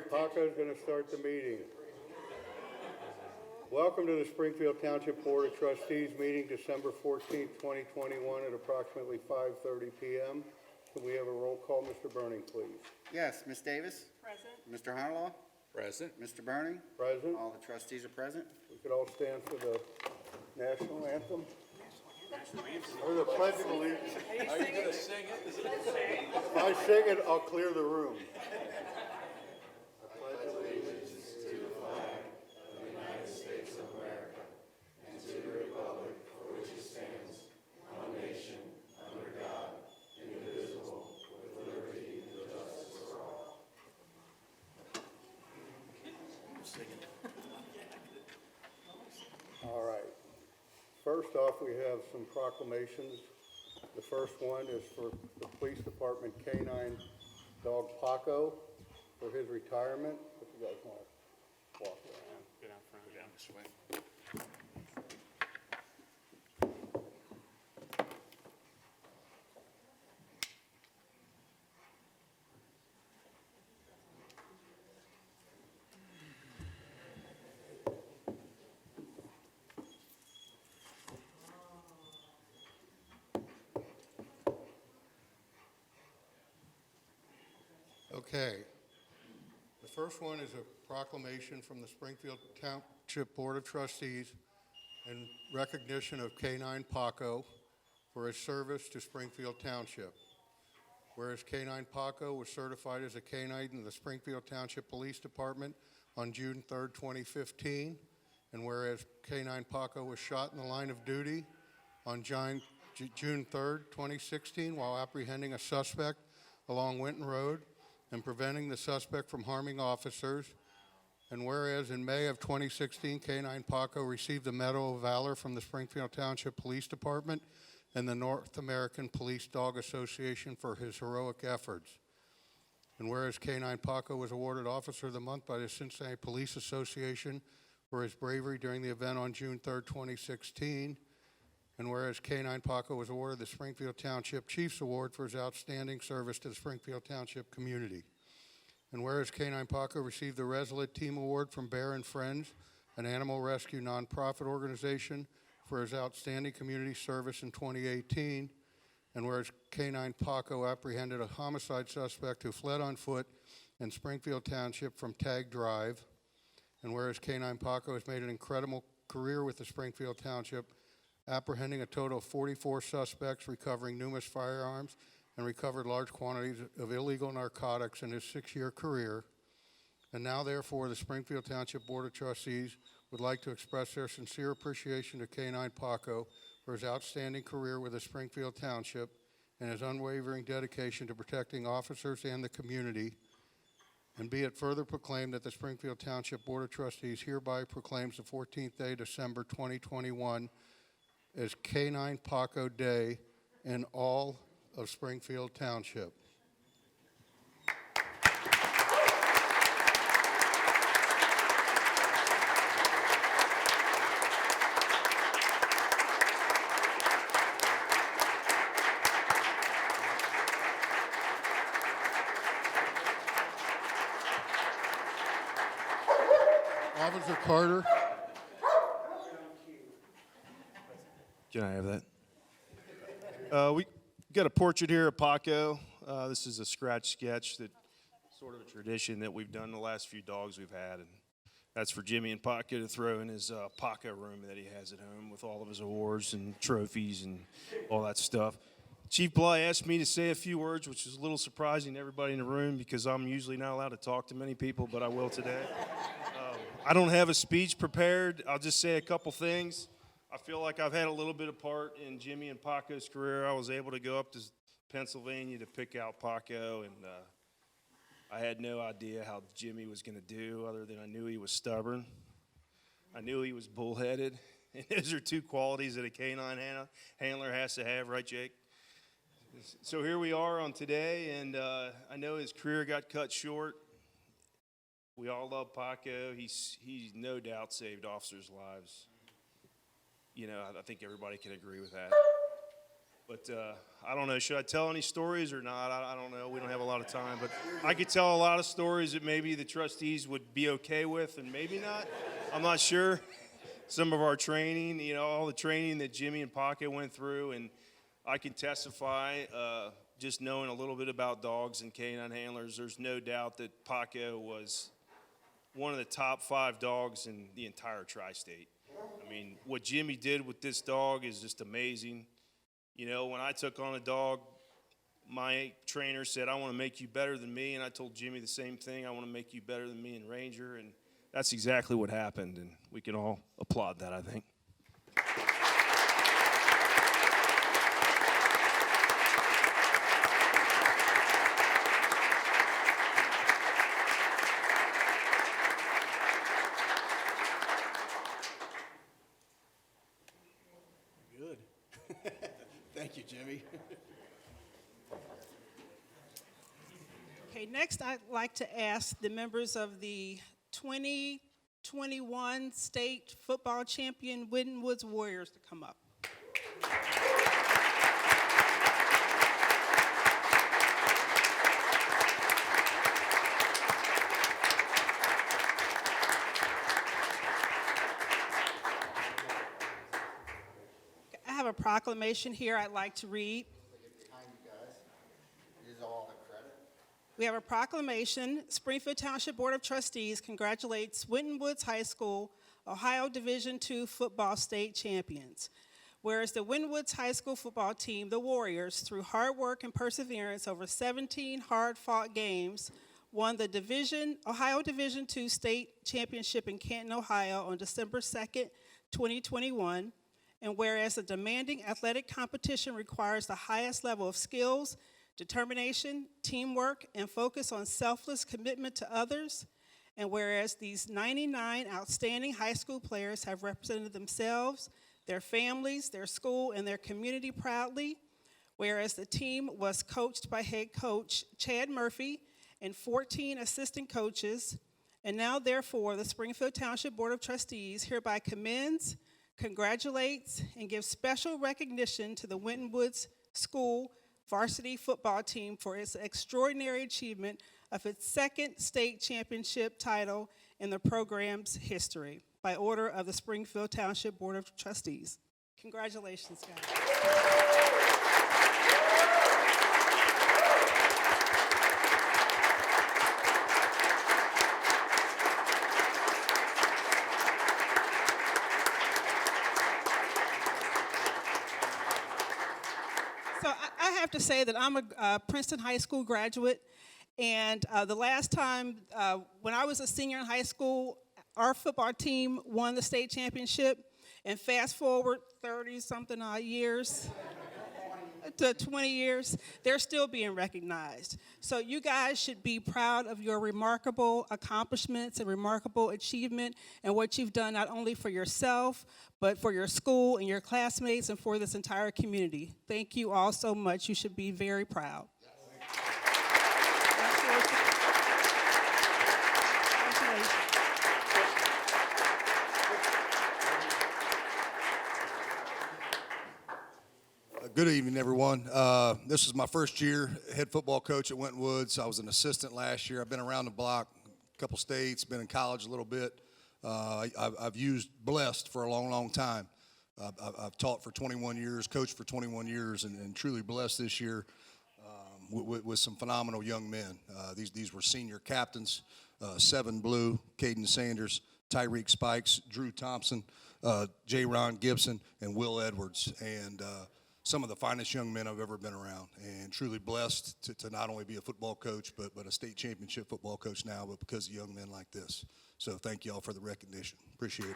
Paco's going to start the meeting. Welcome to the Springfield Township Board of Trustees meeting December 14th, 2021 at approximately 5:30 p.m. Can we have a roll call? Mr. Burning, please. Yes, Ms. Davis? Present. Mr. Harlaw? Present. Mr. Burning? Present. All the trustees are present. We could all stand for the national anthem. Or the Pledge of Allegiance. Are you going to sing it? If I sing it, I'll clear the room. All right. First off, we have some proclamations. The first one is for the Police Department canine dog Paco for his retirement. If you guys want to walk around. Get out front, down this way. Okay. The first one is a proclamation from the Springfield Township Board of Trustees in recognition of Canine Pako for his service to Springfield Township. Whereas Canine Pako was certified as a canine in the Springfield Township Police Department on June 3rd, 2015, and whereas Canine Pako was shot in the line of duty on June 3rd, 2016, while apprehending a suspect along Winton Road and preventing the suspect from harming officers. And whereas in May of 2016, Canine Paco received the Medal of Valor from the Springfield Township Police Department and the North American Police Dog Association for his heroic efforts. And whereas Canine Paco was awarded Officer of the Month by the Cincinnati Police Association for his bravery during the event on June 3rd, 2016. And whereas Canine Paco was awarded the Springfield Township Chiefs Award for his outstanding service to the Springfield Township community. And whereas Canine Paco received the Resolute Team Award from Bear and Friends, an animal rescue nonprofit organization, for his outstanding community service in 2018. And whereas Canine Paco apprehended a homicide suspect who fled on foot in Springfield Township from Tag Drive. And whereas Canine Paco has made an incredible career with the Springfield Township, apprehending a total of 44 suspects, recovering numerous firearms, and recovered large quantities of illegal narcotics in his 6-year career. And now, therefore, the Springfield Township Board of Trustees would like to express their sincere appreciation to Canine Paco for his outstanding career with the Springfield Township and his unwavering dedication to protecting officers and the community. And be it further proclaimed that the Springfield Township Board of Trustees hereby proclaims the 14th day, December 2021, as Canine Paco Day in all of Springfield Township. Officer Carter. Can I have that? We got a portrait here of Paco. This is a scratch sketch that sort of a tradition that we've done the last few dogs we've had. And that's for Jimmy and Paco to throw in his Paco room that he has at home with all of his awards and trophies and all that stuff. Chief Bly asked me to say a few words, which is a little surprising to everybody in the room because I'm usually not allowed to talk to many people, but I will today. I don't have a speech prepared. I'll just say a couple things. I feel like I've had a little bit of part in Jimmy and Paco's career. I was able to go up to Pennsylvania to pick out Paco, and I had no idea how Jimmy was going to do other than I knew he was stubborn. I knew he was bullheaded, and those are two qualities that a canine handler has to have, right, Jake? So here we are on today, and I know his career got cut short. We all love Paco. He's no doubt saved officers' lives. You know, I think everybody can agree with that. But I don't know, should I tell any stories or not? I don't know, we don't have a lot of time. But I could tell a lot of stories that maybe the trustees would be okay with and maybe not. I'm not sure. Some of our training, all the training that Jimmy and Pako went through, and I can testify, just knowing a little bit about dogs and canine handlers, there's no doubt that Pako was one of the top 5 dogs in the entire tri-state. I mean, what Jimmy did with this dog is just amazing. When I took on a dog, my trainer said, I want to make you better than me, and I told Jimmy the same thing. I want to make you better than me in Ranger, and that's exactly what happened, and we can all applaud that, I think. Good. Thank you, Jimmy. Okay, next I'd like to ask the members of the 2021 state football champion Winton Woods Warriors to come up. I have a proclamation here I'd like to read. We have a proclamation. Springfield Township Board of Trustees congratulates Winton Woods High School, Ohio Division II football state champions. Whereas the Winton Woods High School football team, the Warriors, through hard work and perseverance over 17 hard-fought games, won the Ohio Division II state championship in Canton, Ohio on December 2nd, 2021. And whereas a demanding athletic competition requires the highest level of skills, determination, teamwork, and focus on selfless commitment to others. And whereas these 99 outstanding high school players have represented themselves, their families, their school, and their community proudly, whereas the team was coached by head coach Chad Murphy and 14 assistant coaches, and now therefore the Springfield Township Board of Trustees hereby commends, congratulates, and gives special recognition to the Winton Woods School varsity football team for its extraordinary achievement of its second state championship title in the program's history, by order of the Springfield Township Board of Trustees. Congratulations, guys. So I have to say that I'm a Princeton High School graduate, and the last time when I was a senior in high school, our football team won the state championship, and fast forward 30-something odd years to 20 years, they're still being recognized. So you guys should be proud of your remarkable accomplishments and remarkable achievement and what you've done not only for yourself, but for your school and your classmates and for this entire community. Thank you all so much. You should be very proud. Good evening, everyone. This is my first year head football coach at Winton Woods. I was an assistant last year. I've been around the block, a couple states, been in college a little bit. I've used blessed for a long, long time. I've taught for 21 years, coached for 21 years, and truly blessed this year with some phenomenal young men. These were senior captains, Seven Blue, Caden Sanders, Tyreek Spikes, Drew Thompson, J. Ron Gibson, and Will Edwards. And some of the finest young men I've ever been around, and truly blessed to not only be a football coach, but a state championship football coach now, but because of young men like this. So thank you all for the recognition. Appreciate it.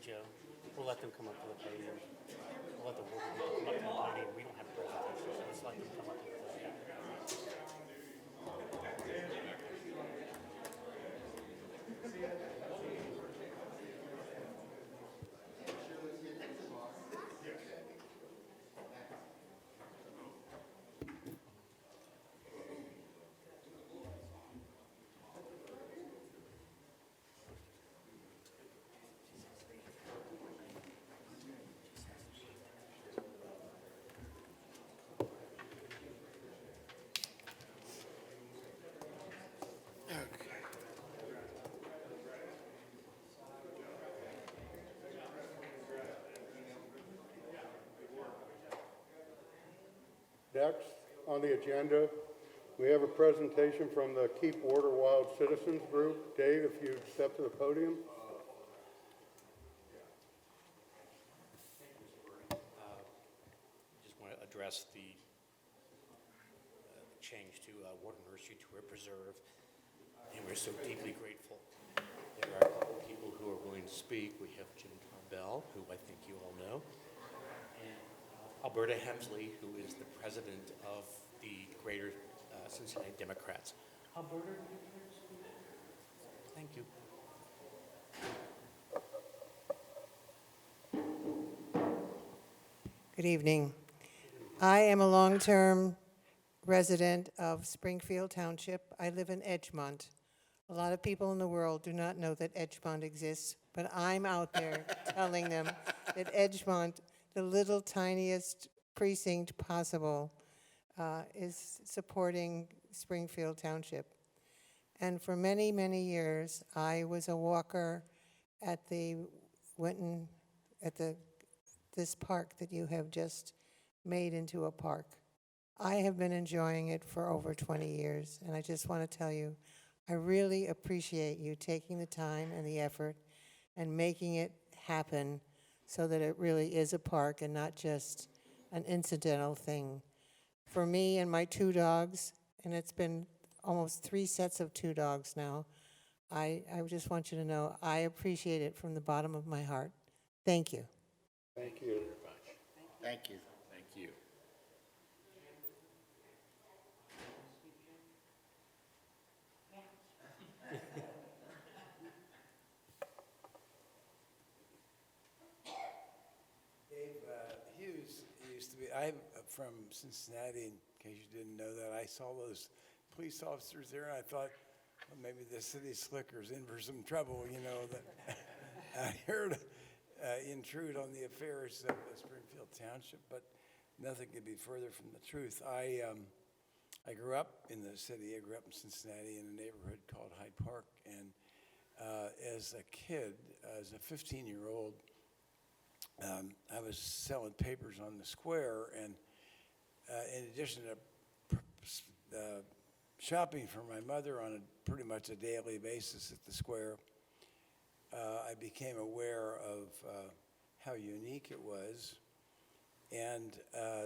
Joe. We'll let them come up to the podium. We'll let the work people come up to the podium. We don't have a presentation, so let's let them come up to the podium. Next on the agenda, we have a presentation from the Keep Water Wild Citizens Group. Dave, if you'd step to the podium. Just want to address the change to water nursery to a preserve, and we're so deeply grateful. There are a couple of people who are willing to speak. We have Jim Bell, who I think you all know, and Alberta Hemsley, who is the president of the Greater Cincinnati Democrats. Alberta, thank you. Good evening. I am a long-term resident of Springfield Township. I live in Edgemont. A lot of people in the world do not know that Edgemont exists, but I'm out there telling them that Edgemont, the little tiniest precinct possible, is supporting Springfield Township. And for many, many years, I was a walker at the Winton, this park that you have just made into a park. I have been enjoying it for over 20 years, and I just want to tell you, I really appreciate you taking the time and the effort and making it happen so that it really is a park and not just an incidental thing. For me and my 2 dogs, and it's been almost 3 sets of 2 dogs now, I just want you to know I appreciate it from the bottom of my heart. Thank you. Thank you. Thank you. Thank you. Dave Hughes used to be, I'm from Cincinnati, in case you didn't know that. I saw those police officers there, and I thought, well, maybe the city slicker's in for some trouble, you know. That I heard intrude on the affairs of Springfield Township, but nothing could be further from the truth. I grew up in the city. I grew up in Cincinnati in a neighborhood called Hyde Park, and as a kid, as a 15-year-old, I was selling papers on the square, and in addition to shopping for my mother on pretty much a daily basis at the square, I became aware of how unique it was, and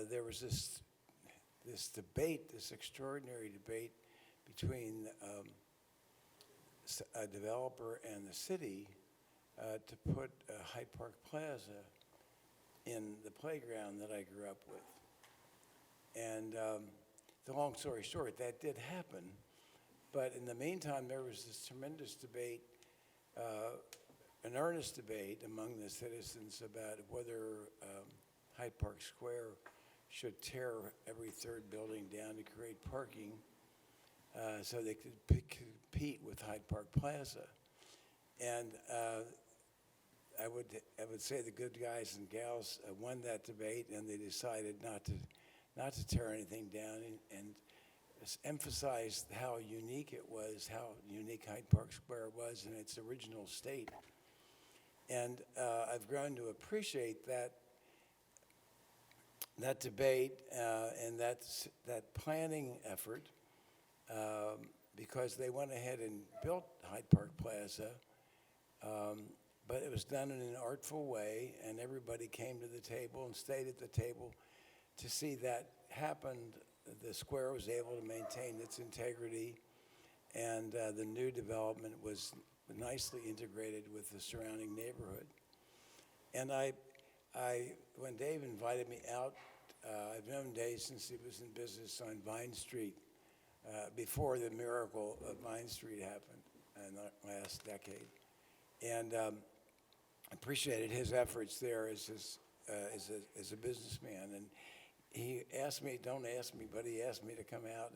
there was this debate, this extraordinary debate between a developer and the city to put Hyde Park Plaza in the playground that I grew up with. And the long story short, that did happen. But in the meantime, there was this tremendous debate, an earnest debate among the citizens about whether Hyde Park Square should tear every 3rd building down to create parking so they could compete with Hyde Park Plaza. And I would say the good guys and gals won that debate, and they decided not to tear anything down and emphasized how unique it was, how unique Hyde Park Square was in its original state. And I've grown to appreciate that debate and that planning effort because they went ahead and built Hyde Park Plaza. But it was done in an artful way, and everybody came to the table and stayed at the table to see that happen. The square was able to maintain its integrity, and the new development was nicely integrated with the surrounding neighborhood. And when Dave invited me out, I've known Dave since he was in business on Vine Street, before the miracle of Vine Street happened in the last decade. And appreciated his efforts there as a businessman. And he asked me, don't ask me, but he asked me to come out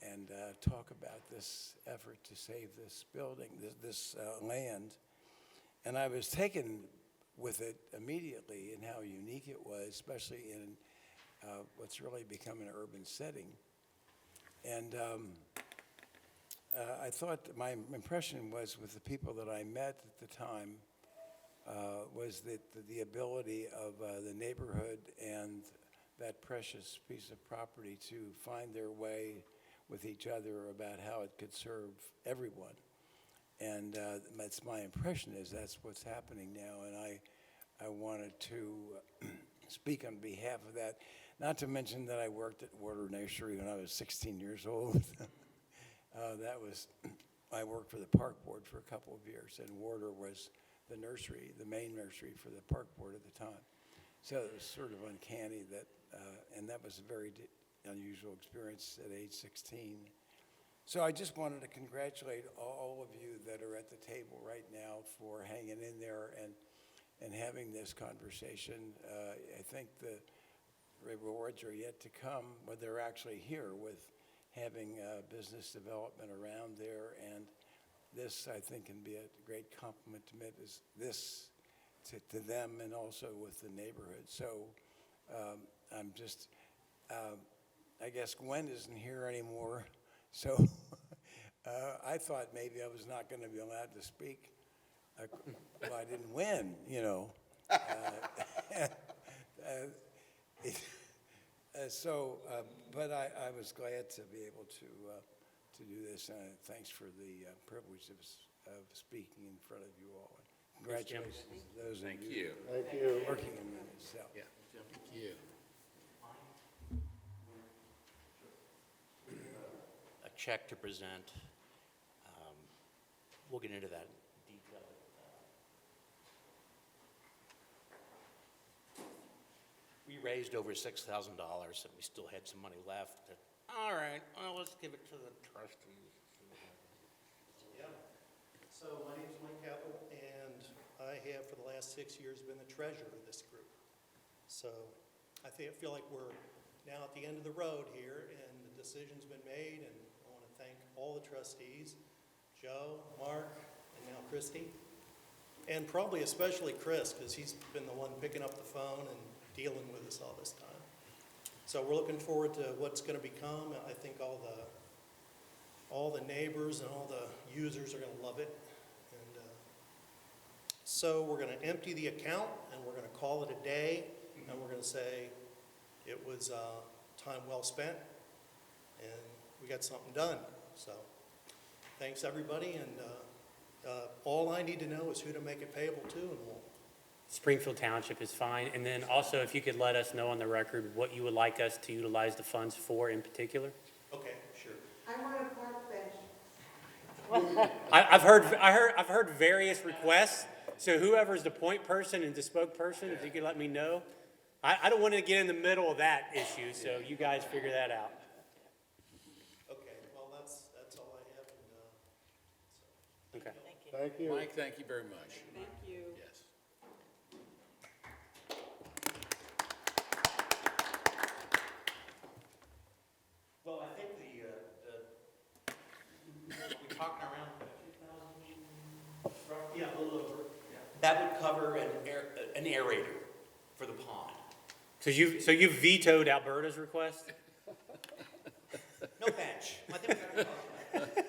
and talk about this effort to save this building, this land. And I was taken with it immediately and how unique it was, especially in what's really become an urban setting. And I thought my impression was with the people that I met at the time was that the ability of the neighborhood and that precious piece of property to find their way with each other about how it could serve everyone. And that's my impression is that's what's happening now. And I wanted to speak on behalf of that. Not to mention that I worked at Water Nursery when I was 16 years old. I worked for the park board for a couple of years, and Water was the nursery, the main nursery for the park board at the time. So it was sort of uncanny that, and that was a very unusual experience at age 16. So I just wanted to congratulate all of you that are at the table right now for hanging in there and having this conversation. I think the rewards are yet to come, but they're actually here with having business development around there. And this, I think, can be a great compliment to them and also with the neighborhood. So I'm just, I guess Gwen isn't here anymore. So I thought maybe I was not going to be allowed to speak. Well, I didn't win, you know. But I was glad to be able to do this. Thanks for the privilege of speaking in front of you all. Congratulations to those of you working in this. So. Yeah, thank you. A check to present. We'll get into that in detail. We raised over $6,000 and we still had some money left. All right, well, let's give it to the trustees. Yeah. So my name is Mike Capel, and I have for the last 6 years been the treasurer of this group. So I feel like we're now at the end of the road here, and the decision's been made, and I want to thank all the trustees, Joe, Mark, and now Christy, and probably especially Chris, because he's been the one picking up the phone and dealing with us all this time. So we're looking forward to what's going to become. I think all the neighbors and all the users are going to love it. And so we're going to empty the account, and we're going to call it a day, and we're going to say it was time well spent, and we got something done. So thanks, everybody, and all I need to know is who to make it payable to, and we'll. Springfield Township is fine. And then also, if you could let us know on the record what you would like us to utilize the funds for in particular. Okay, sure. I want a park bench. I've heard various requests. So whoever's the point person and the spokesperson, if you could let me know. I don't want to get in the middle of that issue, so you guys figure that out. Okay, well, that's all I have. And, Okay. Thank you. Mike, thank you very much. Thank you. Yes. Well, I think we talked around 2,000. yeah, a little over. Yeah. That would cover an aerator for the pond. So you vetoed Alberta's request? No bench. I think we got it.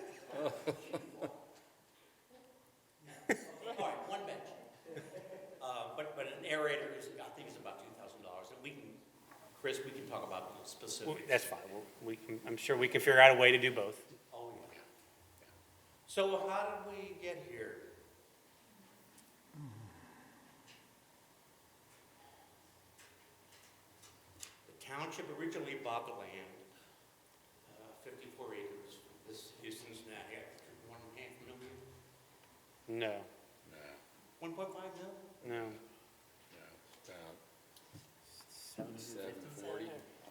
All right, one bench. But an aerator is, I think, is about $2,000, and Chris, we can talk about the specifics. That's fine. I'm sure we can figure out a way to do both. Oh, yeah. So how did we get here? The township originally bought the land, 54 acres. This is Cincinnati, at $1.5 million. No. 1.5 million? No.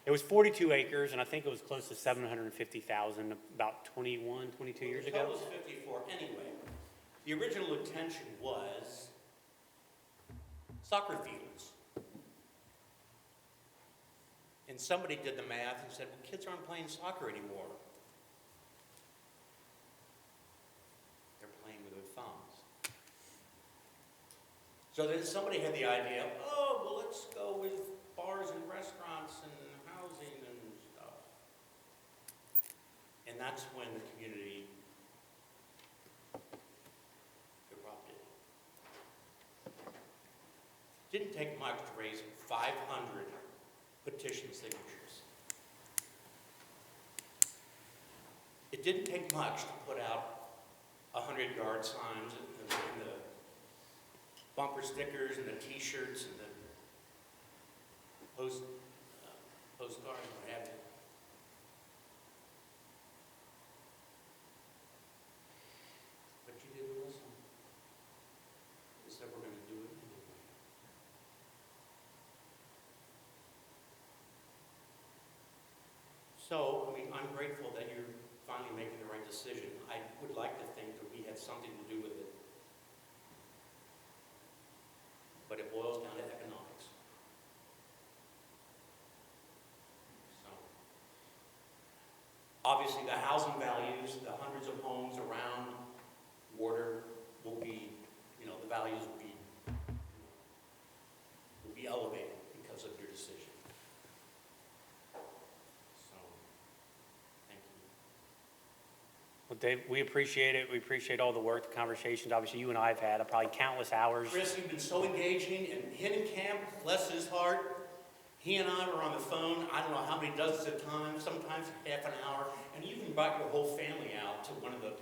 It was 42 acres, and I think it was close to 750,000 about 21, 22 years The ago. total was 54 anyway. The original intention was soccer fields. And somebody did the math and said, well, kids aren't playing soccer anymore. They're playing with their thumbs. So then somebody had the idea, oh, well, let's go with bars and restaurants and housing and stuff. And that's when the community erupted. Didn't take much to raise 500 petition signatures. It didn't take much to put out 100-yard signs and the bumper stickers and the T-shirts and the postcards and what have you. But you didn't listen. You said we're going to do it anyway. So, I mean, I'm grateful that you're finally making the right decision. I would like to think that we had something to do with it. But it boils down to economics. So, obviously, the housing values, the hundreds of homes around water will be, the values will be elevated because of your decision. So, thank you. Well, Dave, we appreciate it. We appreciate all the work, the conversations. Obviously, you and I have had probably countless hours. Chris, you've been so engaging, and Hidden Camp, bless his heart, he and I were on the phone, I don't know how many dozens of times, sometimes half an hour, and you even brought your whole family out to one of the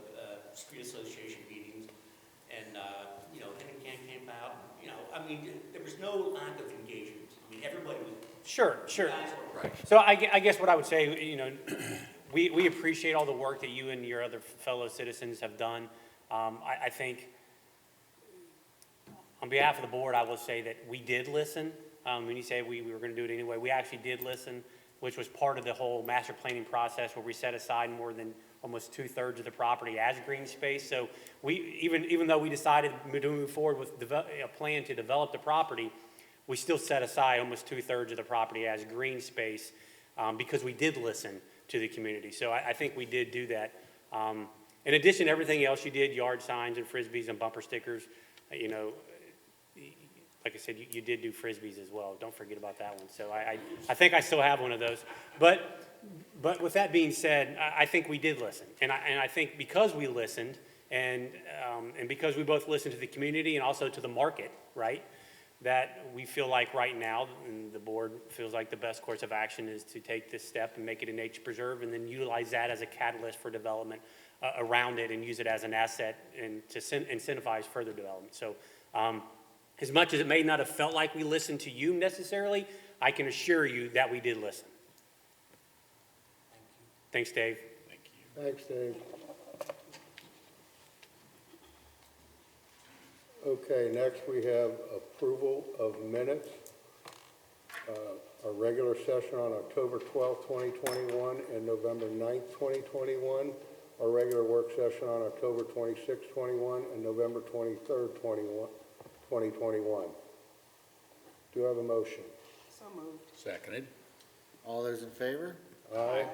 street association meetings, and, Hidden Camp came out, I mean, there was no lack of engagement. I mean, everybody was, Sure. you guys were right. So I guess what I would say, we appreciate all the work that you and your other fellow citizens have done. I think on behalf of the board, I will say that we did listen. When you say we were going to do it anyway, we actually did listen, which was part of the whole master planning process where we set aside more than almost 2/3 of the property as green space. So we, even though we decided to move forward with a plan to develop the property, we still set aside almost 2/3 of the property as green space because we did listen to the community. So I think we did do that. In addition to everything else you did, yard signs and frisbees and bumper stickers, like I said, you did do frisbees as well. Don't forget about that one. So I think I still have one of those. But with that being said, I think we did listen. And I think because we listened and because we both listened to the community and also to the market, right, that we feel like right now, and the board feels like the best course of action is to take this step and make it a nature preserve and then utilize that as a catalyst for development around it and use it as an asset and to incentivize further development. So as much as it may not have felt like we listened to you necessarily, I can assure you that we did listen. Thanks, Dave. Thanks, Dave. Okay, next we have approval of minutes. Our regular session on October 12th, 2021 and November 9th, 2021. Our regular work session on October 26th, 21 and November 23rd, 2021. Do I have a motion? So moved. Seconded. All those in favor? Aye.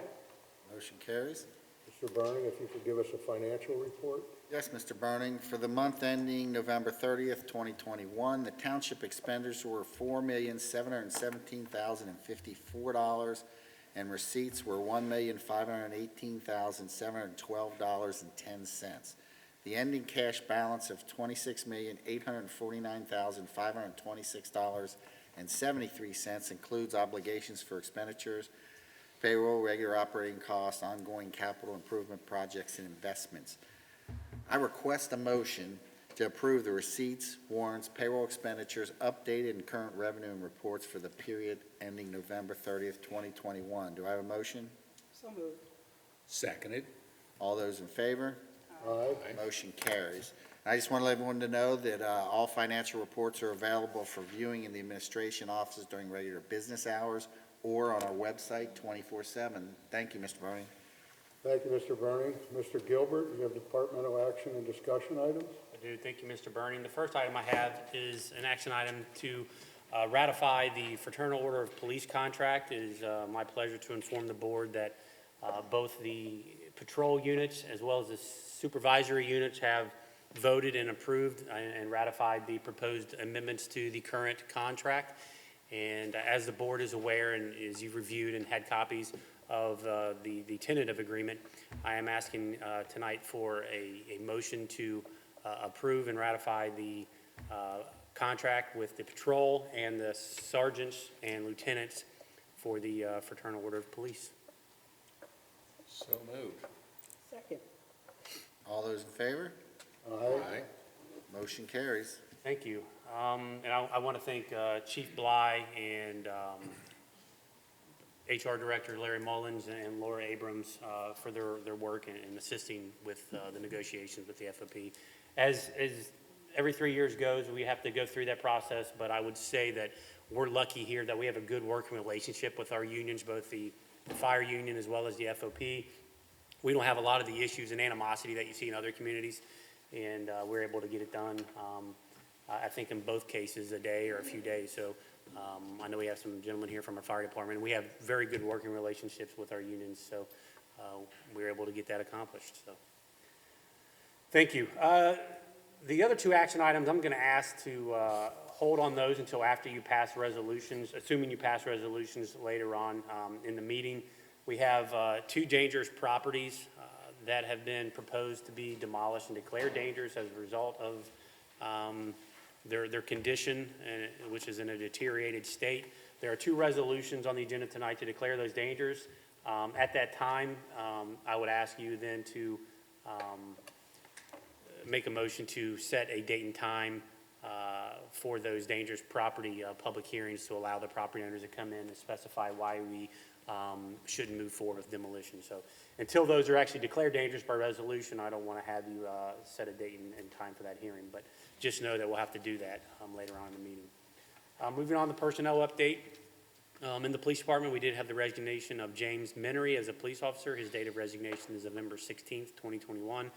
Motion carries. Mr. Burning, if you could give us a financial report? Yes, Mr. Burning, for the month ending November 30th, 2021, the township expenditures were $4,717,054, and receipts were $1,518,712.10. The ending cash balance of $26,849,526.73 includes obligations for expenditures, payroll, regular operating costs, ongoing capital improvement projects, and investments. I request a motion to approve the receipts, warrants, payroll expenditures, updated and current revenue and reports for the period ending November 30th, 2021. Do I have a motion? So moved. Seconded. All those in favor? Aye. Motion carries. I just want to let everyone to know that all financial reports are available for viewing in the administration offices during regular business hours or on our website 24/7. Thank you, Mr. Barney. Thank you, Mr. Bernie. Mr. Gilbert, you have departmental action and discussion items? I do. Thank you, Mr. Burning. The first item I have is an action item to ratify the Fraternal Order of Police contract. It is my pleasure to inform the board that both the patrol units as well as the supervisory units have voted and approved and ratified the proposed amendments to the current contract. And as the board is aware, and as you've reviewed and had copies of the tentative agreement, I am asking tonight for a motion to approve and ratify the contract with the patrol and the sergeants and lieutenants for the Fraternal Order of Police. So moved. Second. All those in favor? Aye. Motion carries. Thank you. And I want to thank Chief Bly and HR Director Larry Mullins and Laura Abrams for their work in assisting with the negotiations with the FOP. As every 3 years goes, we have to go through that process, but I would say that we're lucky here that we have a good working relationship with our unions, both the fire union as well as the FOP. We don't have a lot of the issues and animosity that you see in other communities, and we're able to get it done, I think in both cases, a day or a few days. So I know we have some gentlemen here from our fire department, and we have very good working relationships with our unions, so we're able to get that accomplished. So thank you. The other two action items, I'm going to ask to hold on those until after you pass resolutions, assuming you pass resolutions later on in the meeting. We have two dangerous properties that have been proposed to be demolished and declared dangerous as a result of their condition, which is in a deteriorated state. There are two resolutions on the agenda tonight to declare those dangerous. At that time, I would ask you then to make a motion to set a date and time for those dangerous property public hearings to allow the property owners to come in and specify why we shouldn't move forward with demolition. So until those are actually declared dangerous by resolution, I don't want to have you set a date and time for that hearing, but just know that we'll have to do that later on in the meeting. Moving on to personnel update. In the police department, we did have the resignation of James Minery as a police officer. His date of resignation is November 16th, 2021.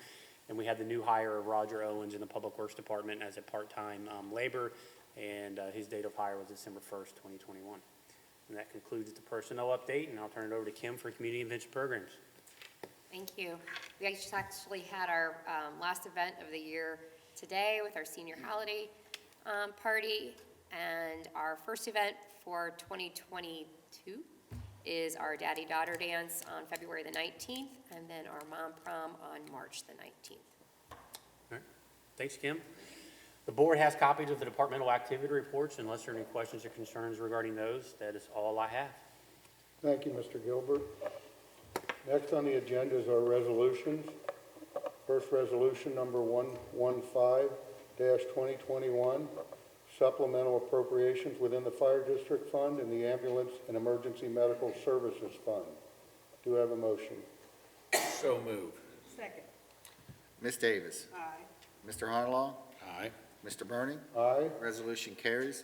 And we had the new hire of Roger Owens in the Public Works Department as a part-time labor, and his date of hire was December 1st, 2021. And that concludes the personnel update, and I'll turn it over to Kim for community invention programs. Thank you. We actually had our last event of the year today with our senior holiday party, and our first event for 2022 is our daddy-daughter dance on February the 19th, and then our mom prom on March the 19th. All right. Thanks, Kim. The board has copies of the departmental activity reports. Unless there are any questions or concerns regarding those, that is all I have. Thank you, Mr. Gilbert. Next on the agenda is our resolutions. First resolution, number 115-2021, supplemental appropriations within the Fire District Fund and the Ambulance and Emergency Medical Services Fund. Do I have a motion? So moved. Second. Ms. Davis. Aye. Mr. Honolaw. Aye. Mr. Bernie. Aye. Resolution carries.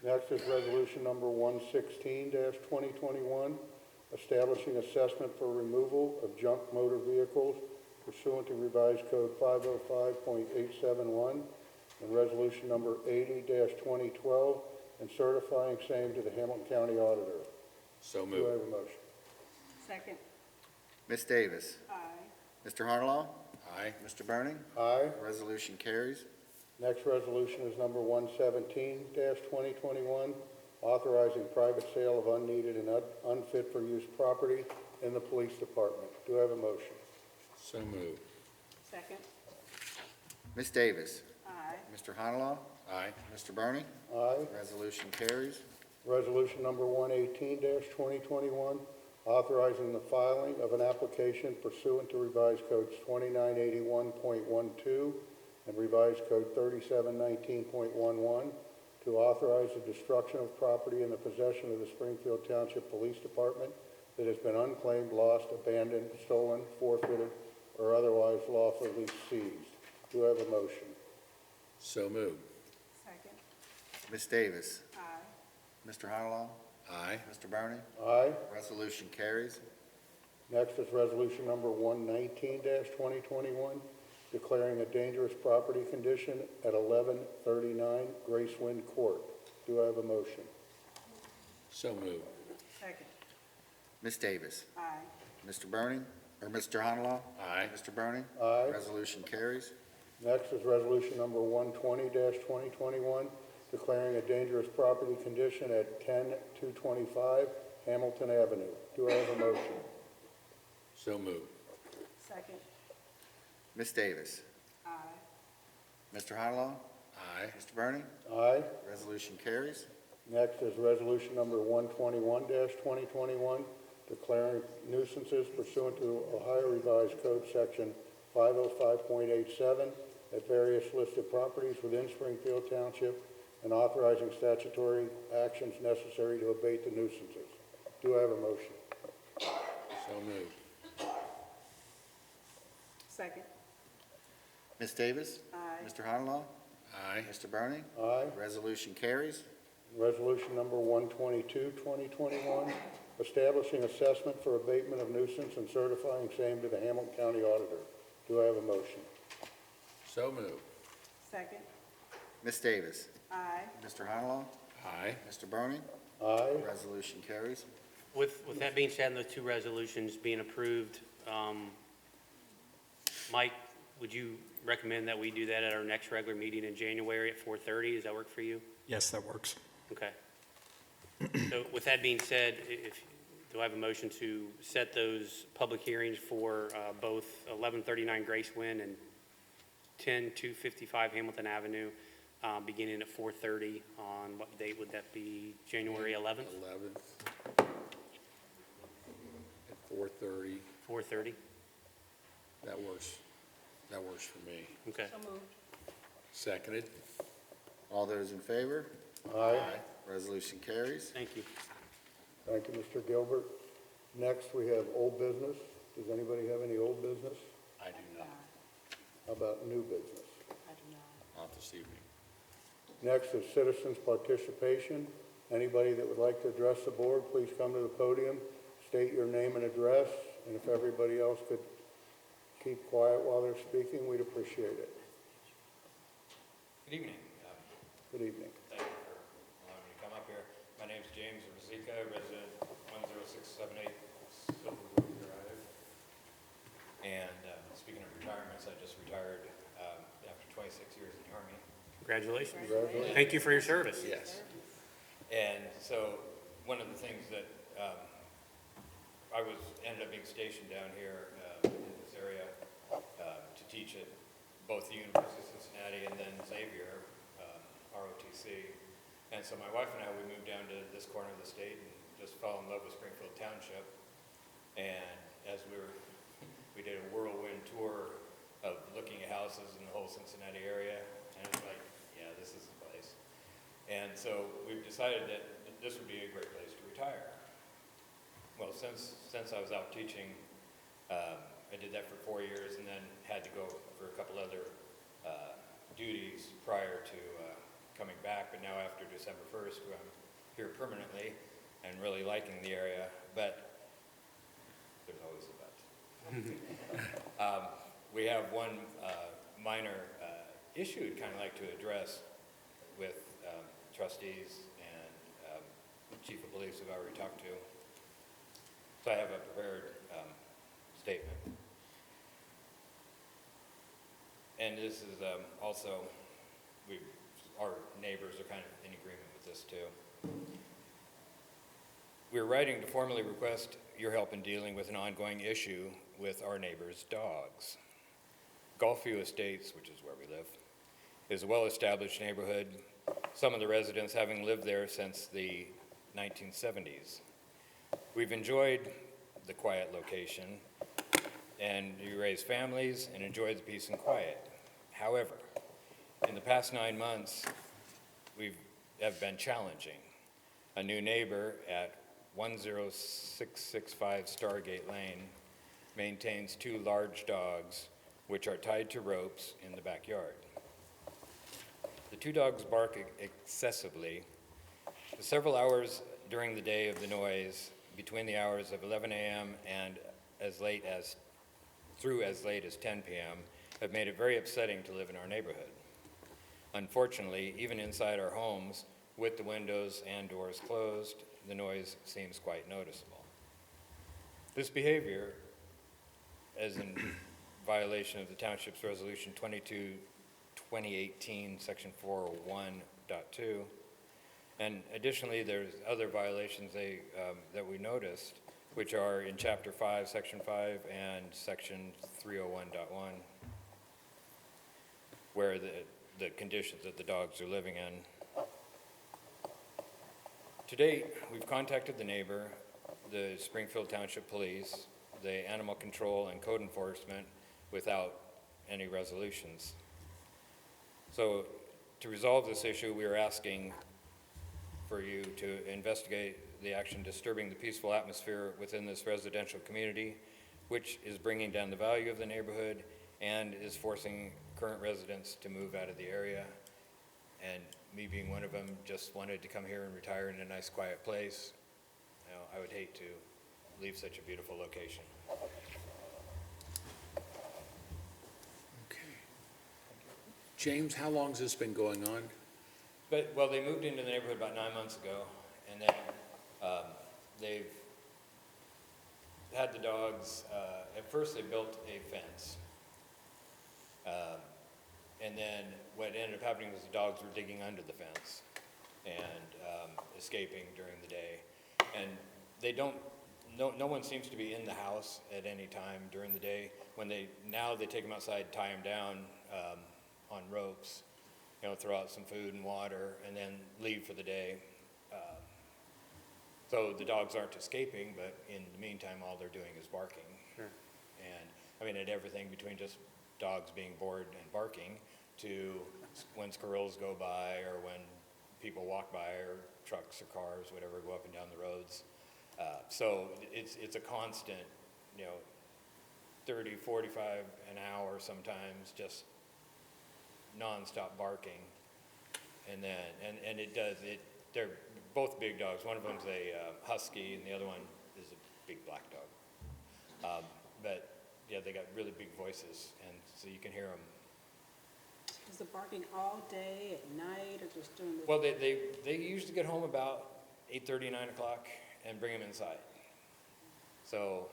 Next is resolution number 116-2021, establishing assessment for removal of junk motor vehicles pursuant to revised code 505.871, and resolution number 80-2012, and certifying same to the Hamilton County Auditor. So Do I have moved. a motion? Second. Ms. Davis. Aye. Mr. Honolaw. Aye. Mr. Bernie. Aye. Resolution carries. Next resolution is number 117-2021, authorizing private sale of unneeded and unfit for use property in the police department. Do I have a motion? So moved. Second. Ms. Davis. Aye. Mr. Honolaw. Aye. Mr. Bernie. Aye. Resolution carries. Resolution number 118-2021, authorizing the filing of an application pursuant to revised codes 2981.12 and revised code 3719.11 to authorize the destruction of property in the possession of the Springfield Township Police Department that has been unclaimed, lost, abandoned, stolen, forfeited, or otherwise lawfully seized. Do I have a motion? So moved. Second. Ms. Davis. Aye. Mr. Honolaw. Aye. Mr. Bernie? Aye. Resolution carries. Next is resolution number 119-2021, declaring a dangerous property condition at 1139 Gracewind Court. Do I have a motion? So moved. Second. Ms. Davis? Aye. Mr. Bernie? Or Mr. Honolo? Aye. Mr. Bernie? Aye. Resolution carries. Next is resolution number 120-2021, declaring a dangerous property condition at 10225 Hamilton Avenue. Do I have a motion? So moved. Second. Ms. Davis? Aye. Mr. Honolo? Aye. Mr. Bernie? Aye. Resolution carries. Next is resolution number 121-2021, declaring nuisances pursuant to Ohio Revised Code Section 505.87 at various listed properties within Springfield Township and authorizing statutory actions necessary to abate the nuisances. Do I have a motion? So moved. Second. Ms. Davis? Aye. Mr. Honolo? Aye. Mr. Bernie? Aye. Resolution carries. Resolution number 122-2021, establishing assessment for abatement of nuisance and certifying same to the Hamilton County Auditor. Do I have a motion? So moved. Second. Ms. Davis? Aye. Mr. Honolo? Aye. Mr. Bernie? Aye. Resolution carries. With that being said, and those two resolutions being approved, Mike, would you recommend that we do that at our next regular meeting in January at 4:30? Does that work for you? Yes, that works. Okay. So with that being said, do I have a motion to set those public hearings for both 1139 Gracewind and 10255 Hamilton Avenue, beginning at 4:30 on what date would that be? January 11th? 11th. At 4:30. 4:30? That works. That works for me. Okay. So moved. Seconded. All those in favor? Aye. Resolution carries. Thank you. Thank you, Mr. Gilbert. Next, we have old business. Does anybody have any old business? I do not. How about new business? I do not. Not this evening. Next is citizens' participation. Anybody that would like to address the board, please come to the podium, state your name and address, and if everybody else could keep quiet while they're speaking, we'd appreciate it. Good evening. Good evening. Thank you for allowing me to come up here. My name's James Rosika, resident 10678 Silverwood Drive. And speaking of retirements, I just retired after 26 years in the Army. Congratulations. Congratulations. Thank you for your service. Yes. And so one of the things that I ended up being stationed down here in this area to teach at both the University of Cincinnati and then Xavier, ROTC. And so my wife and I, we moved down to this corner of the state and just fell in love with Springfield Township. And as we did a whirlwind tour of looking at houses in the whole Cincinnati area, and it was like, yeah, this is the place. And so we've decided that this would be a great place to retire. Well, since I was out teaching, I did that for 4 years and then had to go for a couple other duties prior to coming back. But now after December 1st, I'm here permanently and really liking the area. But there's always a but. We have one minor issue I'd kind of like to address with trustees and chief of police who've already talked to. So I have a prepared statement. And this is also, our neighbors are kind of in agreement with this too. We're writing to formally request your help in dealing with an ongoing issue with our neighbors' dogs. Gulfview Estates, which is where we live, is a well-established neighborhood, some of the residents having lived there since the 1970s. We've enjoyed the quiet location, and you raise families and enjoy the peace and quiet. However, in the past 9 months, have been challenging. A new neighbor at 10665 Stargate Lane maintains 2 large dogs which are tied to ropes in the backyard. The 2 dogs bark excessively The several hours during the day of the noise, between the hours of 11 a.m. and through as late as 10 p.m., have made it very upsetting to live in our neighborhood. Unfortunately, even inside our homes, with the windows and doors closed, the noise seems quite noticeable. This behavior, as in violation of the Township's Resolution 2018, Section 401.2, and additionally, there's other violations that we noticed, which are in Chapter 5, Section 5, and Section 301.1, where the conditions that the dogs are living in. To date, we've contacted the neighbor, the Springfield Township Police, the Animal Control and Code Enforcement without any resolutions. So to resolve this issue, we are asking for you to investigate the action disturbing the peaceful atmosphere within this residential community, which is bringing down the value of the neighborhood and is forcing current residents to move out of the area. And me being one of them, just wanted to come here and retire in a nice, quiet place. You know, I would hate to leave such a beautiful location. Okay. James, how long has this been going on? Well, they moved into the neighborhood about 9 months ago, and then they've had the dogs, at first they built a fence. And then what ended up happening was the dogs were digging under the fence and escaping during the day. And they don't, no one seems to be in the house at any time during the day. Now they take them outside, tie them down on ropes, you know, throw out some food and water, and then leave for the day. So the dogs aren't escaping, but in the meantime, all they're doing is barking. Sure. And I mean, at everything between just dogs being bored and barking to when squirrels go by or when people walk by or trucks or cars, whatever, go up and down the roads. So it's a constant, you know, 30, 45 an hour sometimes, just nonstop barking. And then, and it does, they're both big dogs. One of them's a husky and the other one is a big black dog. But yeah, they got really big voices, and so you can hear them. Is the barking all day, at night, or just during the? Well, they usually get home about 8:30, 9 o'clock, and bring them inside. So,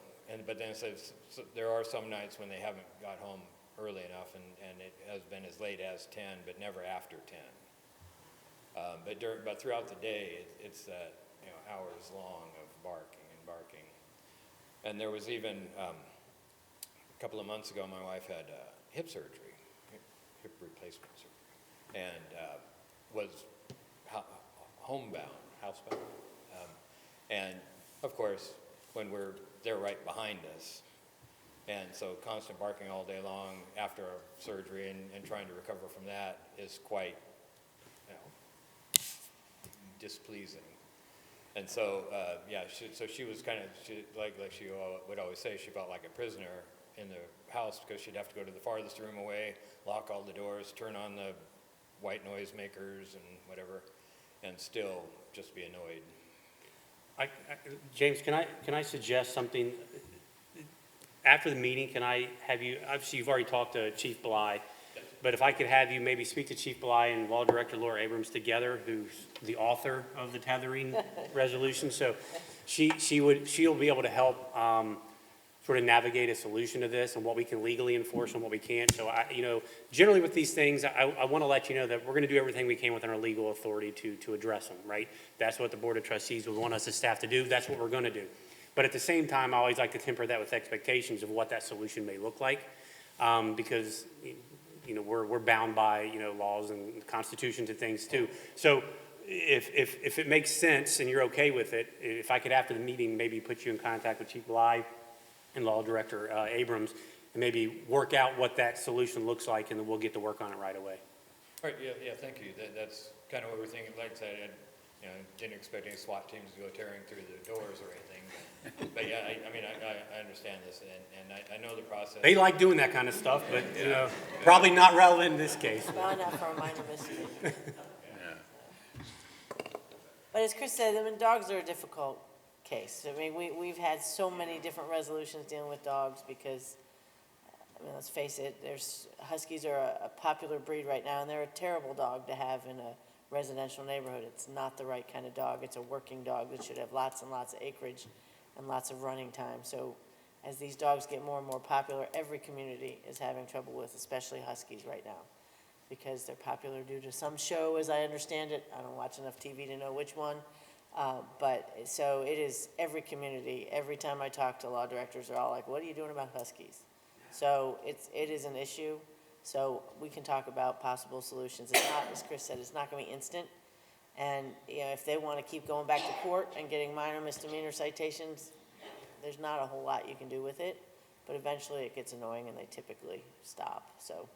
but then it says, so there are some nights when they haven't got home early enough, and it has been as late as 10, but never after 10. But throughout the day, it's that, you know, hours long of barking and barking. And there was even a couple of months ago, my wife had hip surgery, hip replacement surgery, and was homebound, housebound. And of course, when they're right behind us, and so constant barking all day long after surgery and trying to recover from that is quite, you know, displeasing. And so, yeah, she was kind of, like she would always say, she felt like a prisoner in the house because she'd have to go to the farthest room away, lock all the doors, turn on the white noise makers and whatever, and still just be annoyed. James, can I suggest something? After the meeting, can I have you, obviously you've already talked to Chief Bly, but if I could have you maybe speak to Chief Bly and Law Director Laura Abrams together, who's the author of the tethering resolution. So she'll be able to help sort of navigate a solution to this and what we can legally enforce and what we can't. So generally with these things, I want to let you know that we're going to do everything we can within our legal authority to address them, right? That's what the Board of Trustees would want us as staff to do. That's what we're going to do. But at the same time, I always like to temper that with expectations of what that solution may look like, because we're bound by laws and constitutions and things too. So if it makes sense and you're okay with it, if I could after the meeting maybe put you in contact with Chief Bly and Law Director Abrams and maybe work out what that solution looks like, and then we'll get to work on it right away. All right, yeah, thank you. That's kind of what we're thinking. Like I said, I didn't expect any SWAT teams to go tearing through the doors or anything. But yeah, I understand this, and I know the process. They like doing that kind of stuff, but probably not relevant in this case. Well enough for a minor mistake. But as Chris said, I mean, dogs are a difficult case. I mean, we've had so many different resolutions dealing with dogs because, I mean, let's face it, Huskies are a popular breed right now, and they're a terrible dog to have in a residential neighborhood. It's not the right kind of dog. It's a working dog that should have lots and lots of acreage and lots of running time. So as these dogs get more and more popular, every community is having trouble with, especially Huskies right now, because they're popular due to some show, as I understand it. I don't watch enough TV to know which one. But so it is every community. Every time I talk to law directors, they're all like, what are you doing about Huskies? So it is an issue. So we can talk about possible solutions. It's not, as Chris said, it's not going to be instant. And if they want to keep going back to court and getting minor misdemeanor citations, there's not a whole lot you can do with it. But eventually it gets annoying and they typically stop. So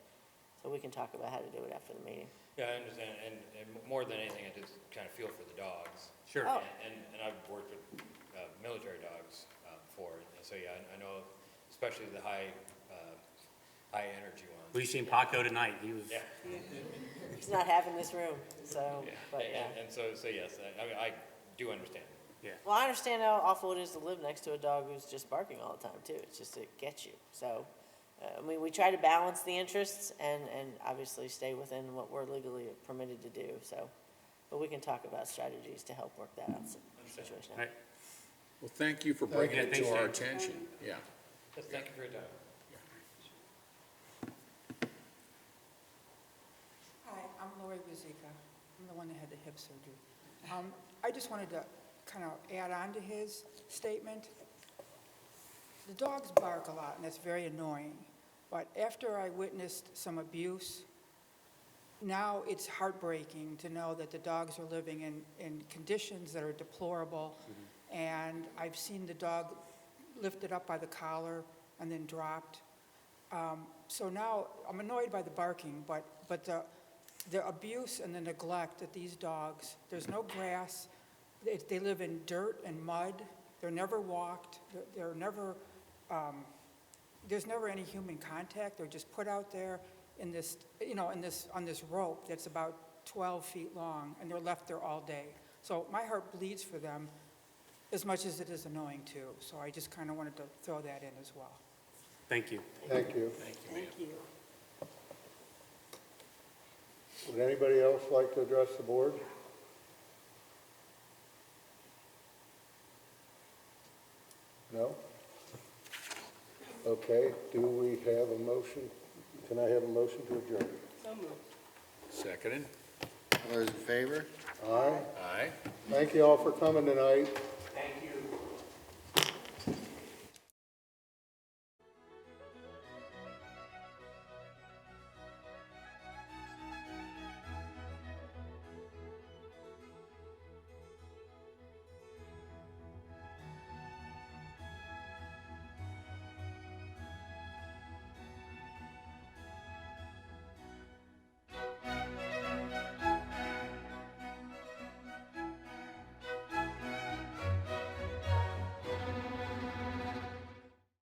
we can talk about how to do it after the meeting. Yeah, I understand, and more than anything, I just kind of feel for the dogs. Sure. Oh. And I've worked with military dogs before, and so yeah, I know, especially the high energy ones. We seen Paco tonight. He was. Yeah. He's not having this room, so, Yeah. but yeah. And so yes, I do understand. Yeah. Well, I understand how awful it is to live next to a dog who's just barking all the time, too. It's just, it gets you. So, I mean, we try to balance the interests and obviously stay within what we're legally permitted to do, so. But we can talk about strategies to help work that out, situation out. Right. Well, thank you for bringing Yeah, it thanks, to our Dave. attention. Yeah. Yes, thank you for your time. Hi, I'm Lori Bazika. I'm the one that had the hip surgery. I just wanted to kind of add on to his statement. The dogs bark a lot, and that's very annoying. But after I witnessed some abuse, now it's heartbreaking to know that the dogs are living in conditions that are deplorable. And I've seen the dog lifted up by the collar and then dropped. So now I'm annoyed by the barking, but the abuse and the neglect that these dogs, there's no grass, they live in dirt and mud, they're never walked, they're never, there's never any human contact, they're just put out there in this, on this rope that's about 12 feet long, and they're left there all day. So my heart bleeds for them as much as it is annoying too. So I just kind of wanted to throw that in as well. Thank you. Thank you. Thank you. Would anybody else like to address the board? No? Okay, do we have a motion? Can I have a motion to adjourn? So moved. Seconded. All those in favor? Aye. Aye. Thank you all for coming tonight.